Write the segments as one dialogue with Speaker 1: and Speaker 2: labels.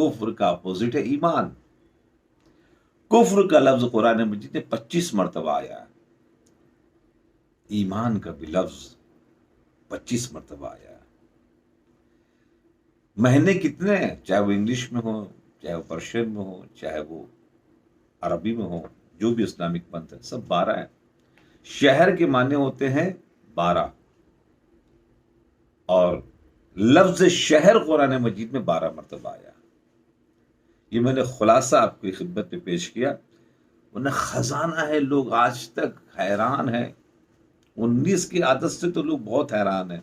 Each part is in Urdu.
Speaker 1: کفر کا اپوزٹ ہے ایمان. کفر کا لفظ قرآن مجید میں 25 مرتبہ آیا ہے. ایمان کا بھی لفظ 25 مرتبہ آیا ہے. مہینے کتنے ہیں؟ چاہے وہ انگلش میں ہو، چاہے وہ پرشین میں ہو، چاہے وہ عربی میں ہو، جو بھی اسلامک پنتھ ہے، سب 12 ہیں. شہر کے معنی ہوتے ہیں 12، اور لفظ شہر قرآن مجید میں 12 مرتبہ آیا. یہ میں نے خلاصہ آپ کی خدمت میں پیش کیا، ورنہ خزانہ ہے. لوگ آج تک حیران ہیں. 19 کی عادت سے تو لوگ بہت حیران ہیں.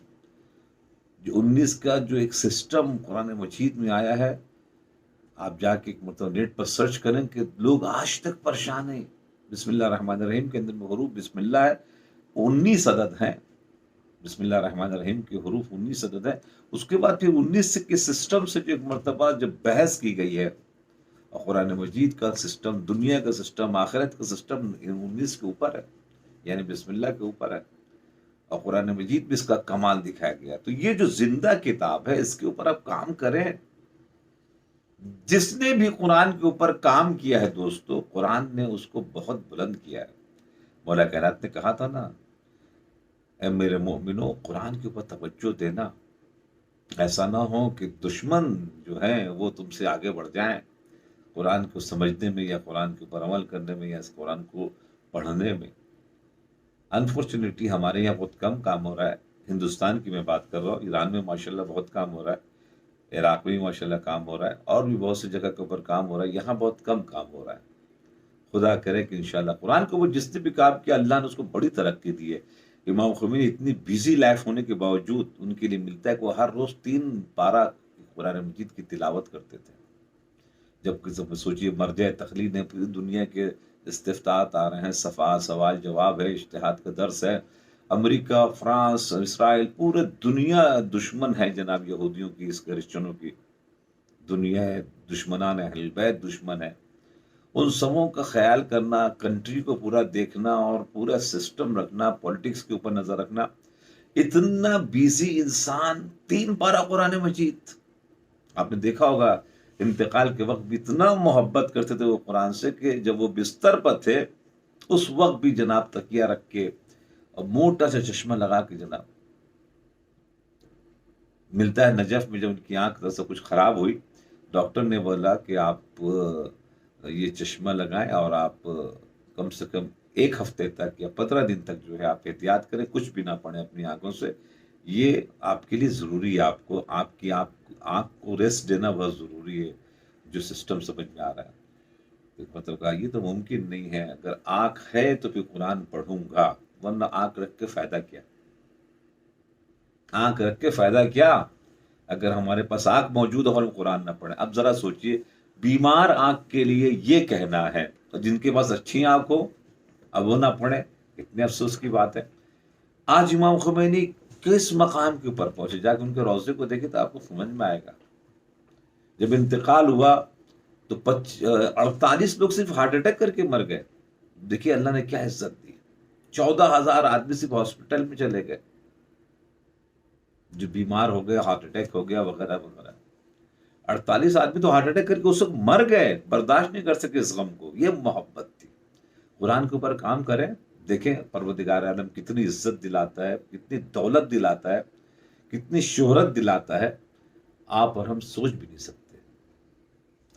Speaker 1: جو 19 کا جو ایک سسٹم قرآن مجید میں آیا ہے، آپ جا کے مطلب نیٹ پر سرچ کریں کہ لوگ آج تک پریشان ہیں. بسم اللہ الرحمن الرحیم کے اندر میں حروف بسم اللہ ہے، 19 عدد ہیں. بسم اللہ الرحمن الرحیم کے حروف 19 عدد ہے. اس کے بعد پھر 19 کے سسٹم سے جو ایک مرتبہ جب بحث کی گئی ہے، اور قرآن مجید کا سسٹم، دنیا کا سسٹم، آخرت کا سسٹم 19 کے اوپر ہے، یعنی بسم اللہ کے اوپر ہے. اور قرآن مجید میں اس کا کمال دکھایا گیا. تو یہ جو زندہ کتاب ہے، اس کے اوپر آپ کام کریں. جس نے بھی قرآن کے اوپر کام کیا ہے دوستو، قرآن نے اس کو بہت بلند کیا ہے. مولا کائنات نے کہا تھا نا، اے میرے مومنو، قرآن کے اوپر توجہ دینا. ایسا نہ ہو کہ دشمن جو ہیں وہ تم سے آگے بڑھ جائیں قرآن کو سمجھنے میں، یا قرآن کے اوپر عمل کرنے میں، یا اس قرآن کو پڑھنے میں. انفارچونیٹلی ہمارے یہاں بہت کم کام ہو رہا ہے. ہندوستان کی میں بات کر رہا ہوں، ایران میں ماشاءاللہ بہت کام ہو رہا ہے، عراق میں بھی ماشاءاللہ کام ہو رہا ہے، اور بھی بہت سی جگہ کے اوپر کام ہو رہا ہے. یہاں بہت کم کام ہو رہا ہے. خدا کرے کہ انشاءاللہ قرآن کو وہ جس نے بھی کام کیا، اللہ نے اس کو بڑی ترقی دی ہے. امام خمینی اتنی بیزی لائف ہونے کے باوجود ان کے لیے ملتا ہے کہ وہ ہر روز 3 پارہ قرآن مجید کی تلاوت کرتے تھے. جب سوچیے مرجع تقلید ہے، پوری دنیا کے استفتاحات آ رہے ہیں، صفحات، سوال جواب ہے، اجتہاد کا درس ہے. امریکہ، فرانس، اسرائیل، پورے دنیا دشمن ہے جناب یہودیوں کی، اس کرسچنوں کی. دنیا ہے، دشمنان اہل بیت دشمن ہے. ان سبوں کا خیال کرنا، کنٹری کو پورا دیکھنا، اور پورا سسٹم رکھنا، پولیٹکس کے اوپر نظر رکھنا. اتنا بیزی انسان 3 پارہ قرآن مجید. آپ نے دیکھا ہوگا انتقال کے وقت بھی اتنا محبت کرتے تھے وہ قرآن سے، کہ جب وہ بستر پر تھے اس وقت بھی جناب تکیہ رکھ کے اور موٹا سا چشمہ لگا کے جناب. ملتا ہے نجف میں جب ان کی آنکھ سے کچھ خراب ہوئی، ڈاکٹر نے بولا کہ آپ یہ چشمہ لگائیں، اور آپ کم سے کم 1 ہفتے تک یا 15 دن تک جو ہے آپ احتیاط کریں، کچھ بھی نہ پڑھیں اپنی آنکھوں سے. یہ آپ کے لیے ضروری ہے. آپ کی آنکھ کو ریسٹ دینا بہت ضروری ہے. جو سسٹم سمجھ میں آ رہا ہے، مطلب کہا یہ تو ممکن نہیں ہے. اگر آنکھ ہے تو پھر قرآن پڑھوں گا، ورنہ آنکھ رکھ کے فائدہ کیا؟ آنکھ رکھ کے فائدہ کیا اگر ہمارے پاس آنکھ موجود ہو اور ہم قرآن نہ پڑھیں؟ اب ذرا سوچئے، بیمار آنکھ کے لیے یہ کہنا ہے، اور جن کے پاس اچھی آنکھ ہو اب وہ نہ پڑھیں، اتنے افسوس کی بات ہے. آج امام خمینی کس مقام کے اوپر پہنچے؟ جا کے ان کے روضے کو دیکھیں تو آپ کو سمجھ میں آئے گا. جب انتقال ہوا تو 48 لوگ صرف ہارٹ اٹیک کر کے مر گئے. دیکھیے اللہ نے کیا عزت دی. 14,000 آدمی صرف ہاسپٹل میں چلے گئے جو بیمار ہو گئے، ہارٹ اٹیک ہو گیا وغیرہ وغیرہ. 48 آدمی تو ہارٹ اٹیک کر کے اس وقت مر گئے، برداشت نہیں کر سکے اس غم کو. یہ محبت تھی. قرآن کے اوپر کام کریں، دیکھیں پروردگار عالم کتنی عزت دلاتا ہے، کتنی دولت دلاتا ہے، کتنی شہرت دلاتا ہے، آپ اور ہم سوچ بھی نہیں سکتے.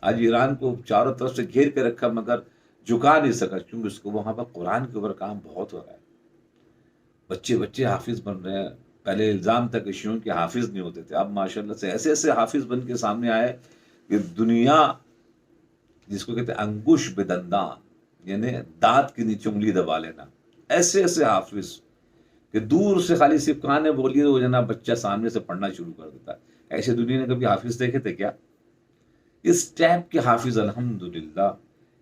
Speaker 1: آج ایران کو چاروں طرف سے گھیر کے رکھا مگر جھکا نہیں سکا، کیونکہ اس کو وہاں پر قرآن کے اوپر کام بہت ہو رہا ہے. بچے حافظ بن رہے ہیں. پہلے الزام تھا کہ شیعوں کے حافظ نہیں ہوتے تھے، اب ماشاءاللہ سے ایسے ایسے حافظ بن کے سامنے آئے کہ دنیا جس کو کہتے ہیں انگوش بدندان، یعنی دانت کی نیچے انگلی دبا لینا، ایسے ایسے حافظ کہ دور سے خالی صرف کہاں بولیے وہ جناب بچہ سامنے سے پڑھنا شروع کر دیتا ہے. ایسے دنیا نے کبھی حافظ دیکھے تھے کیا؟ اس ٹائپ کے حافظ الحمدللہ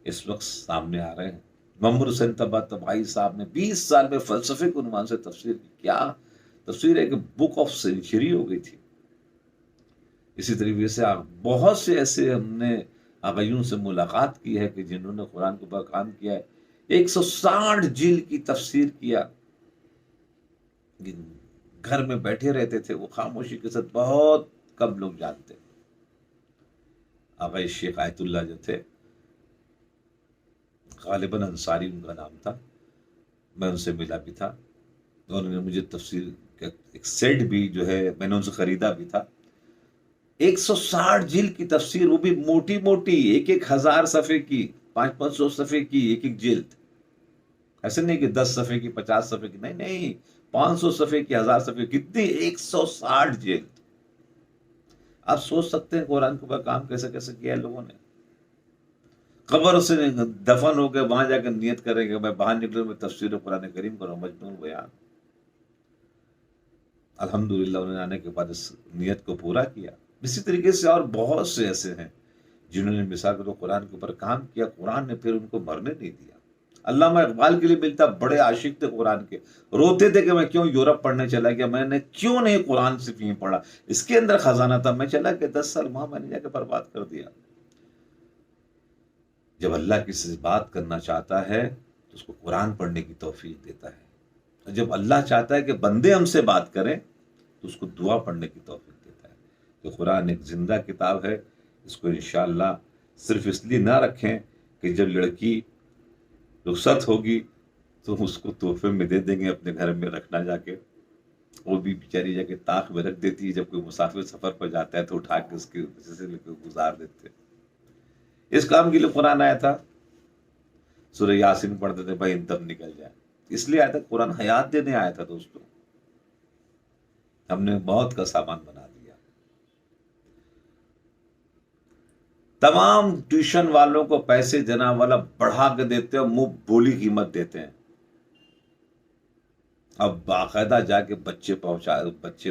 Speaker 1: اس وقت سامنے آ رہے ہیں. محمد حسین طباطبائی صاحب نے 20 سال میں فلسفے کے عنوان سے تفسیر کی. کیا تفسیر ہے کہ بک آف سینچری ہو گئی تھی. اسی طریقے سے بہت سے ایسے ہم نے آغایوں سے ملاقات کی ہے کہ جنہوں نے قرآن کے اوپر کام کیا ہے. 160 جلد کی تفسیر کیا. گھر میں بیٹھے رہتے تھے وہ، خاموشی کے ساتھ، بہت کم لوگ جانتے. آقا شیخ آیت اللہ جو تھے، غالباً انصاری ان کا نام تھا، میں ان سے ملا بھی تھا، اور انہوں نے مجھے تفسیر کا ایک سیٹ بھی جو ہے میں نے ان سے خریدا بھی تھا، 160 جلد کی تفسیر، وہ بھی موٹی موٹی، 1,000 صفحے کی، 500 صفحے کی ایک ایک جلد، ایسے نہیں کہ 10 صفحے کی، 50 صفحے کی، نہیں نہیں، 500 صفحے کی، 1000 صفحے کی، کتنی، 160 جلد۔ آپ سوچ سکتے ہیں قرآن کے اوپر کام کیسے کیسے کیا ہے لوگوں نے۔ قبر سے دفن ہو کے وہاں جا کے نیت کریں گے میں باہر نکلوں، میں تفسیر قرآن کریم کروں، مجموع بیان۔ الحمدللہ انہوں نے آنے کے بعد اس نیت کو پورا کیا۔ اسی طریقے سے اور بہت سے ایسے ہیں جنہوں نے مثال کے طور پر قرآن کے اوپر کام کیا، قرآن نے پھر ان کو مرنے نہیں دیا۔ علامہ اقبال کے لیے ملتا، بڑے عاشق تھے قرآن کے، روتے تھے کہ میں کیوں یورپ پڑھنے چلا گیا، میں نے کیوں نہیں قرآن صرف یہیں پڑھا، اس کے اندر خزانہ تھا، میں چلا کہ 10 سال وہاں میں نے جا کے برباد کر دیا۔ جب اللہ کسی سے بات کرنا چاہتا ہے تو اس کو قرآن پڑھنے کی توفیق دیتا ہے، اور جب اللہ چاہتا ہے کہ بندے ہم سے بات کریں تو اس کو دعا پڑھنے کی توفیق دیتا ہے۔ کہ قرآن ایک زندہ کتاب ہے، اس کو انشاءاللہ صرف اس لیے نہ رکھیں کہ جب لڑکی رخصت ہوگی تو اس کو تحفے میں دے دیں گے، اپنے گھر میں رکھنا جا کے، وہ بھی بیچاری جا کے طاق میں رکھ دیتی ہے، جب کوئی مسافر سفر پر جاتا ہے تو اٹھا کے اس کے سے لے کے گزار دیتے ہیں۔ اس کام کے لیے قرآن آیا تھا، سورہ یاسین پڑھتے تھے بھائی تب نکل جائے، اس لیے آیا تھا، قرآن حیات دینے آیا تھا دوستوں۔ ہم نے موت کا سامان بنا دیا۔ تمام ٹیوشن والوں کو پیسے دینا والا بڑھا کے دیتے ہیں، منہ بولی قیمت دیتے ہیں، اب باقاعدہ جا کے بچے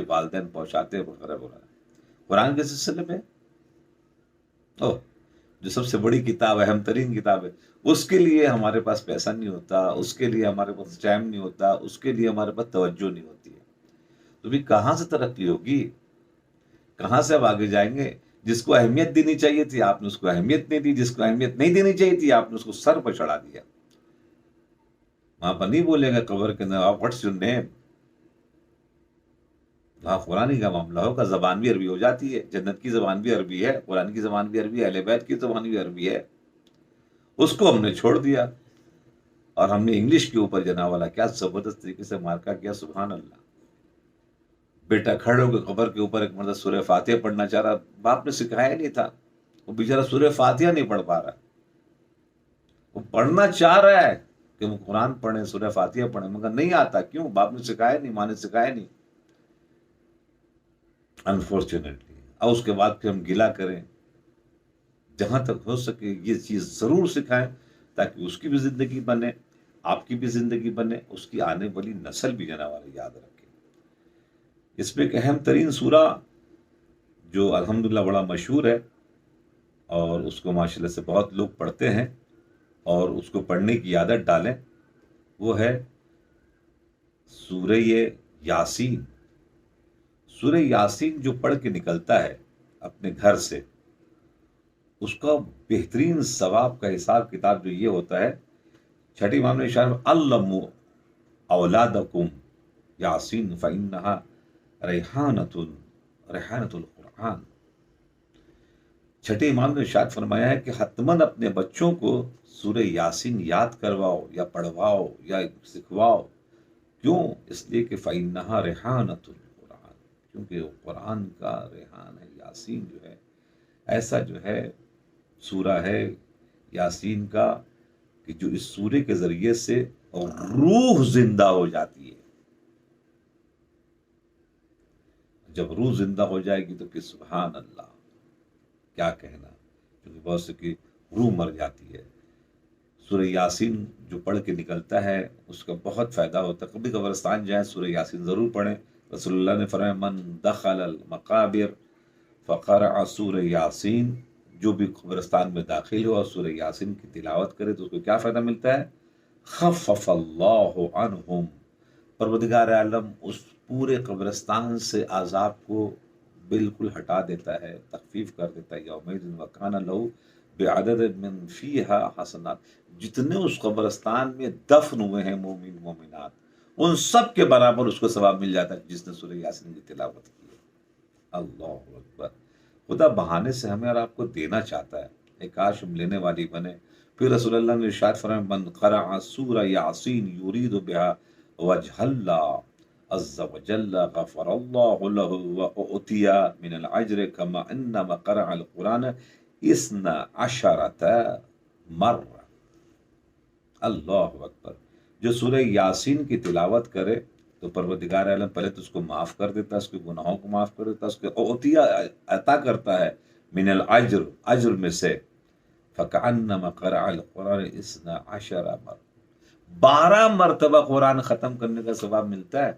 Speaker 1: والدین پہنچاتے ہیں وغیرہ وغیرہ۔ قرآن کے سلسلے میں جو سب سے بڑی کتاب ہے، اہم ترین کتاب ہے، اس کے لیے ہمارے پاس پیسہ نہیں ہوتا، اس کے لیے ہمارے پاس ٹائم نہیں ہوتا، اس کے لیے ہمارے پاس توجہ نہیں ہوتی ہے، تو بھی کہاں سے ترقی ہوگی، کہاں سے اب آگے جائیں گے؟ جس کو اہمیت دینی چاہیے تھی آپ نے اس کو اہمیت نہیں دی، جس کو اہمیت نہیں دینی چاہیے تھی آپ نے اس کو سر پہ چڑھا دیا۔ وہاں پر نہیں بولے گا قبر کے اندر واٹس یور نیم، وہاں قرآن کا معاملہ ہوگا، زبان بھی عربی ہو جاتی ہے، جنت کی زبان بھی عربی ہے، قرآن کی زبان بھی عربی ہے، اہل بیت کی زبان بھی عربی ہے، اس کو ہم نے چھوڑ دیا اور ہم نے انگلش کے اوپر جنا والا کیا زبردست طریقے سے مارکا کیا، سبحان اللہ۔ بیٹا کھڑے ہو کے قبر کے اوپر ایک مرتبہ سورہ فاتحہ پڑھنا چاہ رہا، باپ نے سکھایا نہیں تھا، وہ بیچارہ سورہ فاتحہ نہیں پڑھ پا رہا، وہ پڑھنا چاہ رہا ہے کہ وہ قرآن پڑھیں، سورہ فاتحہ پڑھیں، مگر نہیں آتا، کیوں؟ باپ نے سکھایا نہیں، ماں نے سکھایا نہیں، انفارچونیٹلی۔ اور اس کے بعد پھر ہم گلا کریں، جہاں تک ہو سکے یہ چیز ضرور سکھائیں تاکہ اس کی بھی زندگی بنے، آپ کی بھی زندگی بنے، اس کی آنے والی نسل بھی جناب یاد رکھے۔ اس میں ایک اہم ترین سورہ جو الحمدللہ بڑا مشہور ہے اور اس کو ماشاءاللہ سے بہت لوگ پڑھتے ہیں اور اس کو پڑھنے کی عادت ڈالیں، وہ ہے سورہ یاسین۔ سورہ یاسین جو پڑھ کے نکلتا ہے اپنے گھر سے، اس کا بہترین ثواب کا حساب کتاب جو یہ ہوتا ہے، چھٹی امام نے ارشاد علموا اولادکم یاسین فانھا ریحانۃ القرآن۔ چھٹے امام نے ارشاد فرمایا ہے کہ حتماً اپنے بچوں کو سورہ یاسین یاد کرواؤ یا پڑھواؤ یا سکھواؤ، کیوں؟ اس لیے کہ فانھا ریحانۃ القرآن، کیونکہ وہ قرآن کا ریحان ہے۔ یاسین جو ہے ایسا جو ہے سورہ ہے یاسین کا کہ جو اس سورے کے ذریعے سے روح زندہ ہو جاتی ہے۔ جب روح زندہ ہو جائے گی تو کہ سبحان اللہ، کیا کہنا، کیونکہ بہت سے کی روح مر جاتی ہے۔ سورہ یاسین جو پڑھ کے نکلتا ہے اس کا بہت فائدہ ہوتا ہے۔ کبھی قبرستان جائیں سورہ یاسین ضرور پڑھیں۔ رسول اللہ نے فرمایا من دخل المقابر فقرأ سورہ یاسین، جو بھی قبرستان میں داخل ہو اور سورہ یاسین کی تلاوت کرے تو اس کو کیا فائدہ ملتا ہے؟ خفف اللہ عنہم، پروردگار عالم اس پورے قبرستان سے عذاب کو بالکل ہٹا دیتا ہے، تخفیف کر دیتا ہے۔ یومئذ وکان لہ بعدد من فیہا حسنات، جتنے اس قبرستان میں دفن ہوئے ہیں مومن مومنات، ان سب کے برابر اس کو ثواب مل جاتا ہے جس نے سورہ یاسین کی تلاوت کی ہے۔ اللہ اکبر۔ خدا بہانے سے ہمیں اور آپ کو دینا چاہتا ہے، ایک کاش ہم لینے والی بنے۔ پھر رسول اللہ نے ارشاد فرمایا من قرأ سورہ یاسین یرید بہا وجہ اللہ عز وجل غفر اللہ له وأعطی من الأجر كما انما قرأ القرآن 12 مرہ۔ اللہ اکبر! جو سورہ یاسین کی تلاوت کرے تو پروردگار عالم پہلے تو اس کو معاف کر دیتا ہے، اس کے گناہوں کو معاف کر دیتا ہے، اس کے عطیہ عطا کرتا ہے من الاجر، اجر میں سے، فکأنما قرأ القرآن 12 مرہ، 12 مرتبہ قرآن ختم کرنے کا ثواب ملتا ہے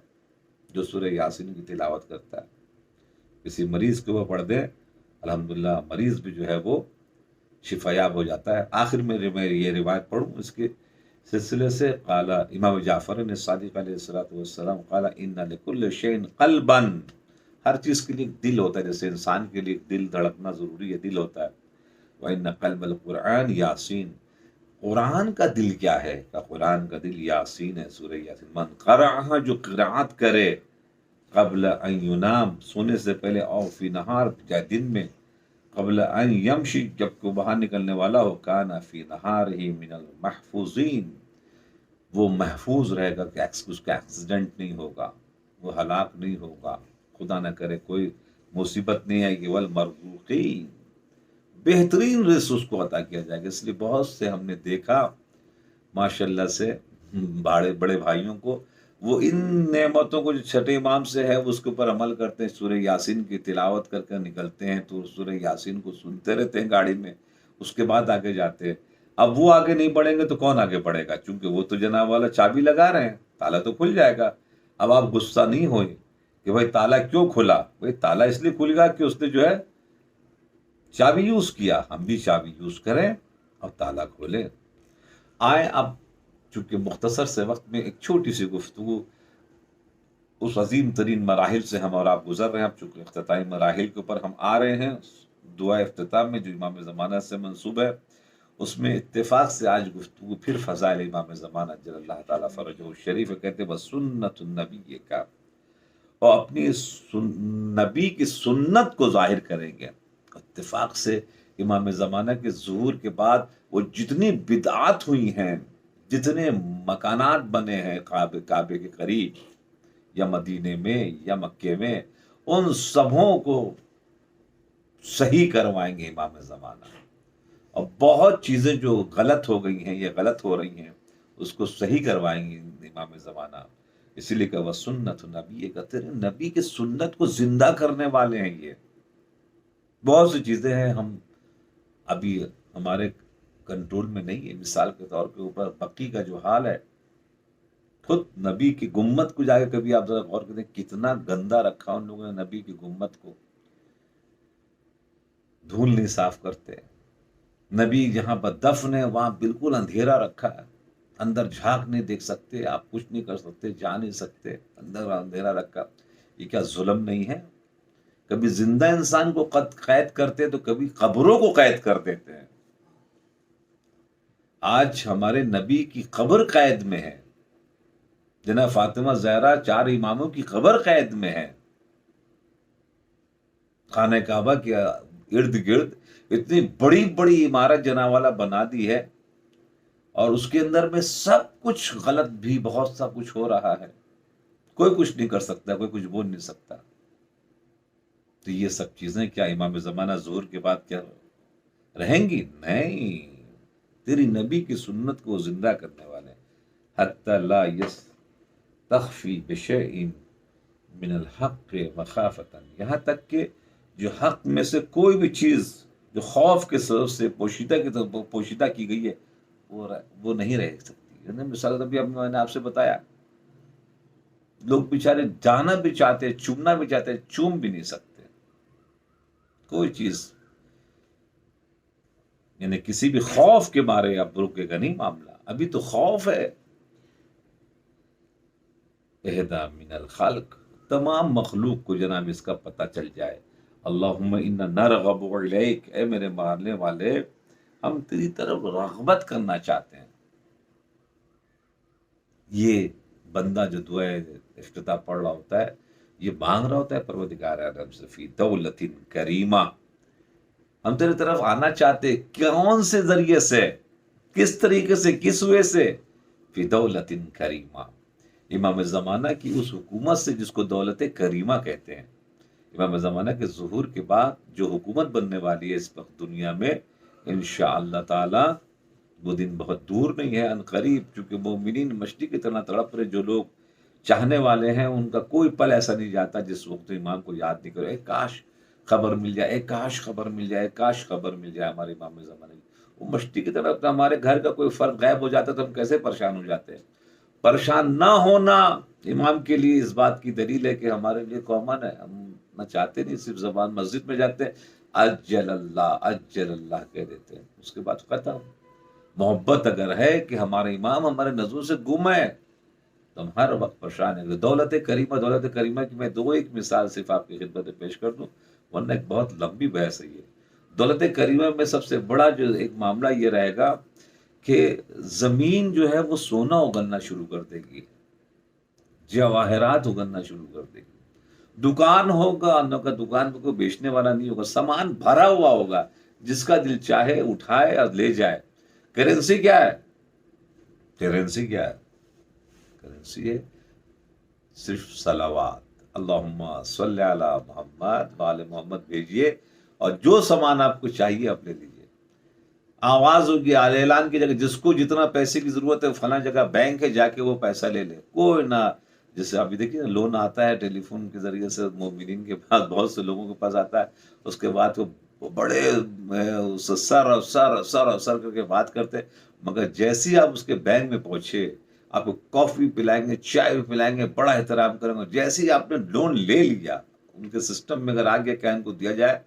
Speaker 1: جو سورہ یاسین کی تلاوت کرتا ہے۔ کسی مریض کو وہ پڑھ دے، الحمدللہ مریض بھی جو ہے وہ شفایاب ہو جاتا ہے۔ آخر میں میں یہ روایت پڑھوں اس کے سلسلے سے، قال امام جعفر نے صادق علیہ الصلوۃ والسلام قال ان لکل شیء قلبا، ہر چیز کے لیے ایک دل ہوتا ہے، جیسے انسان کے لیے دل دھڑکنا ضروری ہے، دل ہوتا ہے۔ وَإِنَّ قَلْبَ الْقُرْآنِ یاسین، قرآن کا دل کیا ہے؟ کہ قرآن کا دل یاسین ہے، سورہ یاسین۔ من قرأها، جو قرآت کرے، قبل ان ینام، سونے سے پہلے، او فی نہار، چاہے دن میں، قبل ان یمشی، جب کو باہر نکلنے والا ہو، کانا فی نہارہ من المحفوظین، وہ محفوظ رہے گا کہ اس کا ایکسیڈنٹ نہیں ہوگا، وہ ہلاک نہیں ہوگا، خدا نہ کرے کوئی مصیبت نہیں آئے گی، والمرزوقین، بہترین رزق اس کو عطا کیا جائے گا۔ اس لیے بہت سے ہم نے دیکھا ماشاء اللہ سے بڑے بھائیوں کو، وہ ان نعمتوں کو جو چھٹے امام سے ہے اس کے اوپر عمل کرتے ہیں، سورہ یاسین کی تلاوت کر کر نکلتے ہیں، تو سورہ یاسین کو سنتے رہتے ہیں گاڑی میں، اس کے بعد آگے جاتے ہیں۔ اب وہ آگے نہیں بڑھیں گے تو کون آگے بڑھے گا؟ چونکہ وہ تو جناب والا چابی لگا رہے ہیں، تالا تو کھل جائے گا۔ اب آپ غصہ نہیں ہوئے کہ بھائی تالا کیوں کھلا، بھائی تالا اس لیے کھل گا کہ اس نے جو ہے چابی یوز کیا، ہم بھی چابی یوز کریں اور تالا کھولیں۔ آئے اب چونکہ مختصر سے وقت میں ایک چھوٹی سی گفتگو اس عظیم ترین مراحل سے ہم اور آپ گزر رہے ہیں، اب چونکہ اختتامی مراحل کے اوپر ہم آ رہے ہیں، دعا افتتاح میں جو امام زمانہ سے منسوب ہے، اس میں اتفاق سے آج گفتگو پھر فضائل امام زمانہ جل اللہ تعالیٰ فرجہ الشریف ہے۔ کہتے ہیں بس سنت النبی کا، اور اپنی نبی کی سنت کو ظاہر کریں گے۔ اتفاق سے امام زمانہ کے ظہور کے بعد وہ جتنی بدعات ہوئی ہیں، جتنے مکانات بنے ہیں کعبے کے قریب یا مدینے میں یا مکے میں، ان سبوں کو صحیح کروائیں گے امام زمانہ، اور بہت چیزیں جو غلط ہو گئی ہیں یا غلط ہو رہی ہیں اس کو صحیح کروائیں گے امام زمانہ۔ اسی لیے کہ وہ سنت نبی، کہتے ہیں نبی کے سنت کو زندہ کرنے والے ہیں۔ یہ بہت سی چیزیں ہیں ہم ابھی ہمارے کنٹرول میں نہیں ہے، مثال کے طور پہ اوپر بقی کا جو حال ہے، خود نبی کی گمت کو جا کے کبھی آپ ذرا غور کریں کتنا گندا رکھا ان لوگوں نے نبی کی گمت کو، دھول نہیں صاف کرتے۔ نبی جہاں پر دفن ہے وہاں بالکل اندھیرا رکھا ہے، اندر جھانک نہیں دیکھ سکتے، آپ کچھ نہیں کر سکتے، جا نہیں سکتے، اندر اندھیرا رکھا۔ یہ کیا ظلم نہیں ہے؟ کبھی زندہ انسان کو قید کرتے تو کبھی قبروں کو قید کر دیتے ہیں۔ آج ہمارے نبی کی قبر قید میں ہے، جناب فاطمہ زہرا 4 اماموں کی قبر قید میں ہے، خانہ کعبہ کے ارد گرد اتنی بڑی بڑی عمارت جناب والا بنا دی ہے، اور اس کے اندر میں سب کچھ غلط بھی بہت سا کچھ ہو رہا ہے، کوئی کچھ نہیں کر سکتا، کوئی کچھ بول نہیں سکتا۔ تو یہ سب چیزیں کیا امام زمانہ ظہور کے بعد کیا رہیں گی؟ نہیں، تیری نبی کی سنت کو زندہ کرنے والے، حتی لا یستخفی بشیء من الحق مخافتا، یہاں تک کہ جو حق میں سے کوئی بھی چیز جو خوف کے سبب سے پوشیدہ کی گئی ہے وہ نہیں رہ سکتی۔ یعنی مثال ابھی میں نے آپ سے بتایا، لوگ بیچارے جانا بھی چاہتے، چومنا بھی چاہتے، چوم بھی نہیں سکتے کوئی چیز، یعنی کسی بھی خوف کے مارے اب رکے گا نہیں معاملہ، ابھی تو خوف ہے۔ اہدا من الخلق، تمام مخلوق کو جناب اس کا پتہ چل جائے، اللہم انا نرغب الیک، اے میرے مارنے والے ہم تیری طرف رغبت کرنا چاہتے ہیں۔ یہ بندہ جو دعائے افتتاح پڑھ رہا ہوتا ہے، یہ مانگ رہا ہوتا ہے پروردگار عالم سے فی دولت کریمہ، ہم تیری طرف آنا چاہتے، کون سے ذریعے سے، کس طریقے سے، کس وے سے؟ فی دولت کریمہ، امام زمانہ کی اس حکومت سے جس کو دولت کریمہ کہتے ہیں۔ امام زمانہ کے ظہور کے بعد جو حکومت بننے والی ہے اس وقت دنیا میں، انشاءاللہ تعالی وہ دن بہت دور نہیں ہے، ان قریب، چونکہ مومنین مچھلی کی طرح تڑپ رہے، جو لوگ چاہنے والے ہیں ان کا کوئی پل ایسا نہیں جاتا جس وقت امام کو یاد نہیں کرے، اے کاش خبر مل جائے، اے کاش خبر مل جائے، کاش خبر مل جائے ہمارے امام زمانے کی۔ وہ مچھلی کی طرح ہمارے گھر کا کوئی فرد غائب ہو جاتا تو ہم کیسے پریشان ہو جاتے ہیں۔ پریشان نہ ہونا امام کے لیے اس بات کی دلیل ہے کہ ہمارے لیے کامن ہے، ہم نہ چاہتے نہیں، صرف زبان مسجد میں جاتے ہیں اجل اللہ کہہ دیتے ہیں، اس کے بعد ختم۔ محبت اگر ہے کہ ہمارا امام ہمارے نظروں سے گم ہے تو ہم ہر وقت پریشان ہیں۔ دولت کریمہ کی میں دو ایک مثال صرف آپ کی خدمت میں پیش کر دوں، ورنہ ایک بہت لمبی بحث ہے یہ۔ دولت کریمہ میں سب سے بڑا جو ایک معاملہ یہ رہے گا کہ زمین جو ہے وہ سونا اگلنا شروع کر دے گی، جواہرات اگلنا شروع کر دے گی، دکان ہوگا، ان کا دکان پہ کوئی بیچنے والا نہیں ہوگا، سامان بھرا ہوا ہوگا، جس کا دل چاہے اٹھائے اور لے جائے۔ کرنسی کیا ہے؟ کرنسی کیا ہے؟ کرنسی ہے صرف صلوات، اللہم صلی علی محمد وآل محمد بھیجیے، اور جو سامان آپ کو چاہیے آپ لے لیجیے۔ آواز ہوگی، اعلان کی جگہ جس کو جتنا پیسے کی ضرورت ہے فلاں جگہ بینک ہے، جا کے وہ پیسہ لے لے، کوئی نہ۔ جیسے ابھی دیکھیے لون آتا ہے ٹیلی فون کے ذریعے سے، مومنین کے پاس، بہت سے لوگوں کے پاس آتا ہے، اس کے بعد وہ بڑے سر کر کے بات کرتے، مگر جیسے آپ اس کے بینک میں پہنچے، آپ کو کافی پلائیں گے، چائے بھی پلائیں گے، بڑا احترام کریں گے۔ جیسے ہی آپ نے لون لے لیا، ان کے سسٹم میں اگر آ گیا کہ ان کو دیا جائے،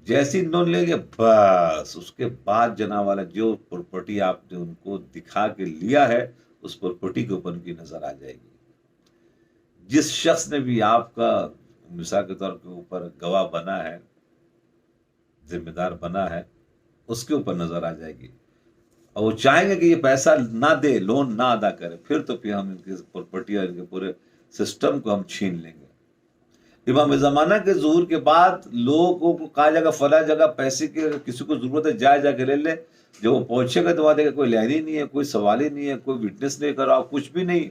Speaker 1: جیسی لون لے گے بس اس کے بعد جناب والا جو پراپرٹی آپ نے ان کو دکھا کے لیا ہے، اس پراپرٹی کے اوپر ان کی نظر آ جائے گی۔ جس شخص نے بھی آپ کا مثال کے طور کے اوپر گواہ بنا ہے، ذمہ دار بنا ہے، اس کے اوپر نظر آ جائے گی، اور وہ چاہیں گے کہ یہ پیسہ نہ دے، لون نہ ادا کرے، پھر ہم ان کی پراپرٹی اور ان کے پورے سسٹم کو ہم چھین لیں گے۔ امام زمانہ کے ظہور کے بعد لوگوں کو کہا جائے گا فلاں جگہ پیسے کی کسی کو ضرورت ہے، جا کے لے لے۔ جب وہ پہنچے گا تو وہاں دیکھا کوئی لین ہی نہیں ہے، کوئی سوال ہی نہیں ہے، کوئی وٹنس نہیں کراؤ، کچھ بھی نہیں،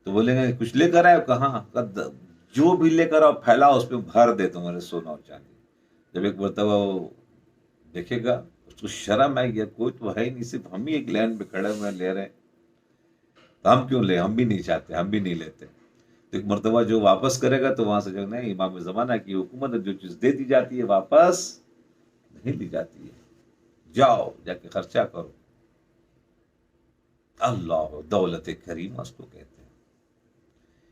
Speaker 1: تو بولیں گے کچھ لے کر آئے؟ کہاں؟ جو بھی لے کر آؤ پھیلاؤ، اس پہ بھر دے تمہارے سونا اور چاندی۔ جب ایک مرتبہ وہ دیکھے گا، اس کو شرم آئے گی، کوئی تو ہے ہی نہیں، صرف ہم ہی ایک لائن پہ کھڑے ہوئے لے رہے ہیں، تو ہم کیوں لیں؟ ہم بھی نہیں چاہتے، ہم بھی نہیں لیتے۔ ایک مرتبہ جو واپس کرے گا تو وہاں سے جو نہیں، امام زمانہ کی حکومت ہے، جو چیز دے دی جاتی ہے واپس نہیں دی جاتی ہے، جاؤ جا کے خرچہ کرو۔ اللہ دولت کریم اس کو کہتے ہیں۔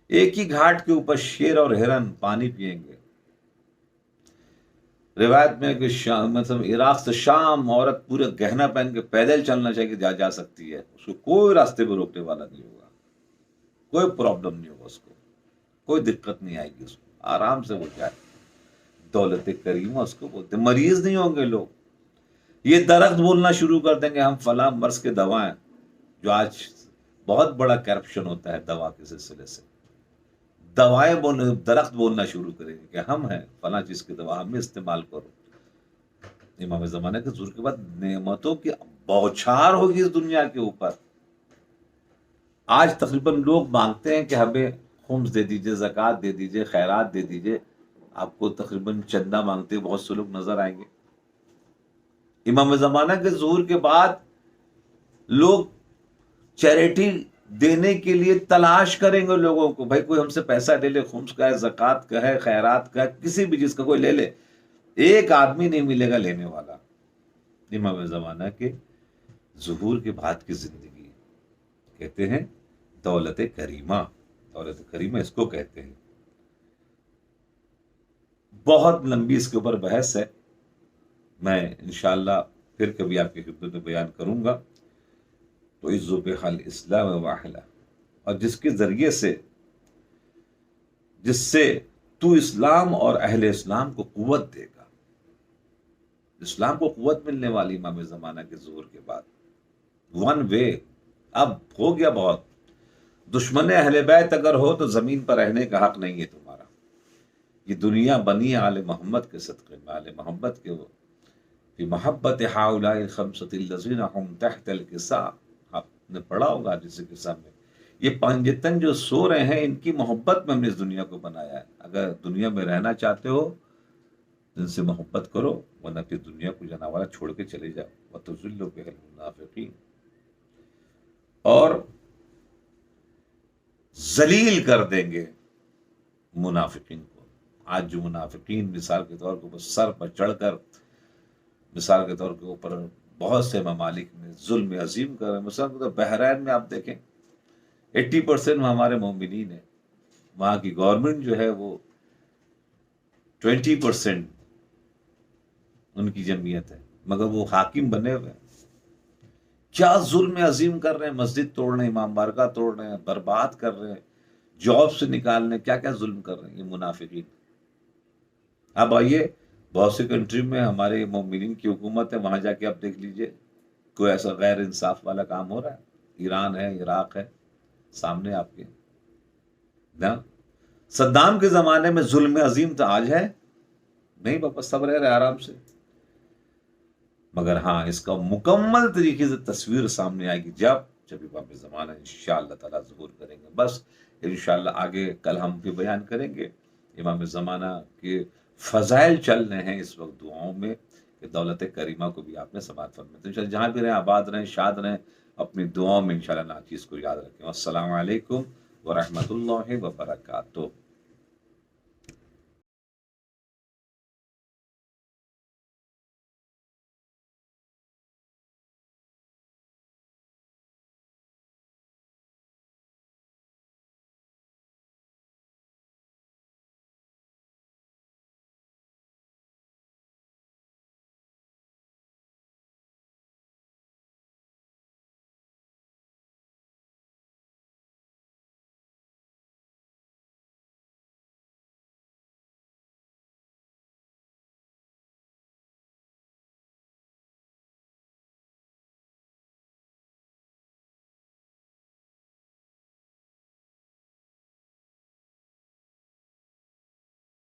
Speaker 1: ایک ہی گھاٹ کے اوپر شیر اور ہرن پانی پئیں گے۔ روایت میں کہ مطلب عراق سے شام عورت پورے گہنا پہن کے پیدل چلنا چاہیے، جا سکتی ہے، اس کو کوئی راستے پہ روکنے والا نہیں ہوگا، کوئی پرابلم نہیں ہوگا، اس کو کوئی دقت نہیں آئے گی، اس کو آرام سے وہ جائے۔ دولت کریمہ اس کو بولتے ہیں۔ مریض نہیں ہوں گے لوگ، یہ درخت بولنا شروع کر دیں گے ہم فلاں مرض کے دوائیں، جو آج بہت بڑا کرپشن ہوتا ہے دوا کے سلسلے سے، دوائیں درخت بولنا شروع کریں گے کہ ہم ہیں فلاں چیز کی دوا، ہمیں استعمال کرو۔ امام زمانے کے ظہور کے بعد نعمتوں کی بوچھار ہوگی اس دنیا کے اوپر۔ آج تقریباً لوگ مانگتے ہیں کہ ہمیں خمس دے دیجئے، زکوٰۃ دے دیجئے، خیرات دے دیجئے، آپ کو تقریباً چندہ مانگتے بہت سے لوگ نظر آئیں گے۔ امام زمانہ کے ظہور کے بعد لوگ چیریٹی دینے کے لیے تلاش کریں گے لوگوں کو، بھائی کوئی ہم سے پیسہ لے لے، خمس کا ہے، زکوٰۃ کا ہے، خیرات کا ہے، کسی بھی چیز کا کوئی لے لے، ایک آدمی نہیں ملے گا لینے والا۔ امام زمانہ کے ظہور کے بعد کی زندگی کہتے ہیں دولت کریمہ، دولت کریمہ اس کو کہتے ہیں۔ بہت لمبی اس کے اوپر بحث ہے، میں انشاءاللہ پھر کبھی آپ کی خدمت میں بیان کروں گا۔ تو عزو بحل اسلام واحلہ، اور جس کے ذریعے سے، جس سے تو اسلام اور اہل اسلام کو قوت دے گا، اسلام کو قوت ملنے والی امام زمانہ کے ظہور کے بعد، ون وے اب ہو گیا بہت۔ دشمن اہل بیت اگر ہو تو زمین پر رہنے کا حق نہیں ہے تمہارا۔ یہ دنیا بنی ہے آل محمد کے صدقے میں، آل محمد کے وہ فی محبت ہؤلاء الخمسۃ الذین هم تحت الکساء، آپ نے پڑھا ہوگا جس قصہ میں، یہ پانچ جتن جو سو رہے ہیں ان کی محبت میں ہم نے اس دنیا کو بنایا ہے۔ اگر دنیا میں رہنا چاہتے ہو ان سے محبت کرو، ورنہ پھر دنیا کو جناورہ چھوڑ کے چلے جاؤ۔ وَتُذِلُّ بِهَا الْمُنَافِقِينَ، اور ذلیل کر دیں گے منافقین کو۔ آج جو منافقین مثال کے طور پر سر پر چڑھ کر مثال کے طور کے اوپر بہت سے ممالک میں ظلم عظیم کر رہے ہیں، مثال کے طور بحرین میں آپ دیکھیں 80% ہمارے مومنین ہیں، وہاں کی گورنمنٹ جو ہے وہ 20% ان کی جمعیت ہے، مگر وہ حاکم بنے ہوئے ہیں۔ کیا ظلم عظیم کر رہے ہیں، مسجد توڑ رہے ہیں، امام بارگاہ توڑ رہے ہیں، برباد کر رہے ہیں، جاب سے نکالنے، کیا کیا ظلم کر رہے ہیں یہ منافقین۔ اب آئیے بہت سی کنٹری میں ہمارے مومنین کی حکومت ہے، وہاں جا کے آپ دیکھ لیجئے کوئی ایسا غیر انصاف والا کام ہو رہا ہے؟ ایران ہے، عراق ہے، سامنے آپ کے نا۔ صدام کے زمانے میں ظلم عظیم تھا، آج ہے نہیں، بابا سب رہ رہے آرام سے۔ مگر ہاں اس کا مکمل طریقے سے تصویر سامنے آئے گی جب امام زمانہ انشاءاللہ تعالیٰ ظہور کریں گے۔ بس انشاءاللہ آگے کل ہم بھی بیان کریں گے امام زمانہ کے فضائل چل رہے ہیں اس وقت دعاؤں میں کہ دولت کریمہ کو بھی آپ نے سماعت فرمائے۔ تو انشاءاللہ جہاں بھی رہیں آباد رہیں، شاد رہیں، اپنی دعاؤں میں انشاءاللہ ناچیز کو یاد رکھیں۔ السلام علیکم ورحمۃ اللہ وبرکاتہ۔